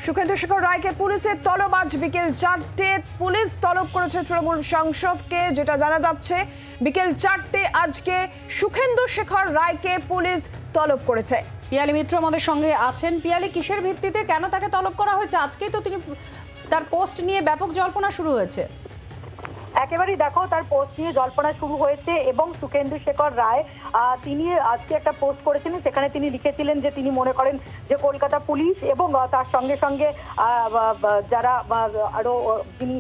সুখেন্দু শেখর রায়কে পুলিশের তলব। আজ বিকেল 4টে পুলিশ তলব করেছে তৃণমূল সাংসদকে। যেটা জানা যাচ্ছে বিকেল 4টে আজকে সুখেন্দু শেখর রায়কে পুলিশ তলব করেছে। পিয়ালি মিত্র আমাদের সঙ্গে আছেন। পিয়ালি, কিসের ভিত্তিতে কেন তাকে তলব করা হয়েছে? আজকেই তো তিনি তার পোস্ট নিয়ে ব্যাপক জল্পনা শুরু হয়েছে। একেবারেই দেখো, তার পোস্ট নিয়ে জল্পনা শুরু হয়েছে এবং সুখেন্দু শেখর রায় তিনি আজকে একটা পোস্ট করেছিলেন। সেখানে তিনি লিখেছিলেন যে তিনি মনে করেন যে কলকাতা পুলিশ এবং তার সঙ্গে সঙ্গে যারা আরো যিনি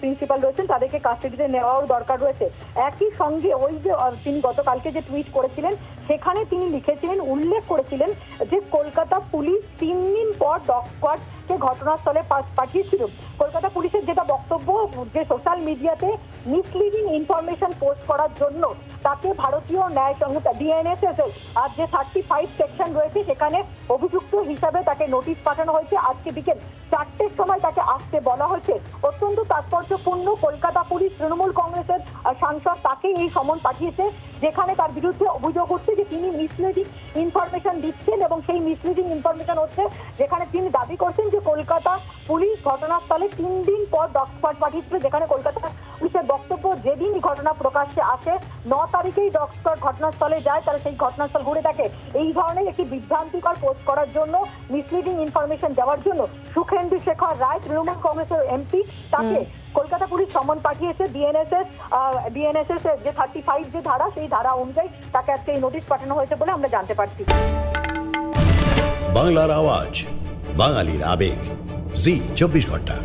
প্রিন্সিপাল রয়েছেন তাদেরকে কাস্টাডিতে নেওয়াও দরকার রয়েছে। একই সঙ্গে ওই যে তিনি গতকালকে যে টুইট করেছিলেন সেখানে তিনি লিখেছিলেন, উল্লেখ করেছিলেন যে কলকাতা পুলিশ 3 দিন পর ডগ স্কোয়াডকে ঘটনাস্থলে পাঠিয়েছিল। কলকাতা পুলিশের যেটা বক্তব্য, যে সোশ্যাল মিডিয়াতে মিসলিডিং ইনফরমেশন পোস্ট করার জন্য তাকে ভারতীয় ন্যায় সংহিতা ডিএনএসএস আর যে 35 সেকশন রয়েছে সেখানে অভিযুক্ত হিসাবে তাকে নোটিশ পাঠানো হয়েছে। আজকে বিকেল 4টের সময় তাকে আসতে বলা হয়েছে। অত্যন্ত তাৎপর্যপূর্ণ, কলকাতা পুলিশ তৃণমূল কংগ্রেসের সাংসদ তাকে এই সমন পাঠিয়েছে, যেখানে তার বিরুদ্ধে অভিযোগ হচ্ছে যে তিনি মিসলিডিং ইনফরমেশন দিচ্ছেন এবং সেই মিসলিডিং ইনফরমেশন হচ্ছে যেখানে তিনি দাবি করছেন যে কলকাতা পুলিশ ঘটনাস্থলে 3 দিন পর ডগ স্কোয়াড পাঠিয়েছিল। যেখানে কলকাতা পুলিশের বক্তব্য, যেদিন ঘটনা প্রকাশ্যে আসে 9 তারিখেই ডগ স্কোয়াড ঘটনাস্থলে যায়, তারা সেই ঘটনাস্থল ঘুরে থাকে। এই ধরনের একটি বিভ্রান্তিকর পোস্ট করার জন্য, মিসলিডিং ইনফরমেশন দেওয়ার জন্য সুখেন্দু শেখর রায় তৃণমূল কংগ্রেসের এমপি তাকে কলকাতা পুলিশ সমন পাঠিয়েছে। ডিএনএসএস এর যে 35 যে ধারা, সেই ধারা অনুযায়ী তাকে আজকে এই নোটিশ পাঠানো হয়েছে বলে আমরা জানতে পারছি। বাংলার আওয়াজ, বাঙালির আবেগ, জি 24 ঘন্টা।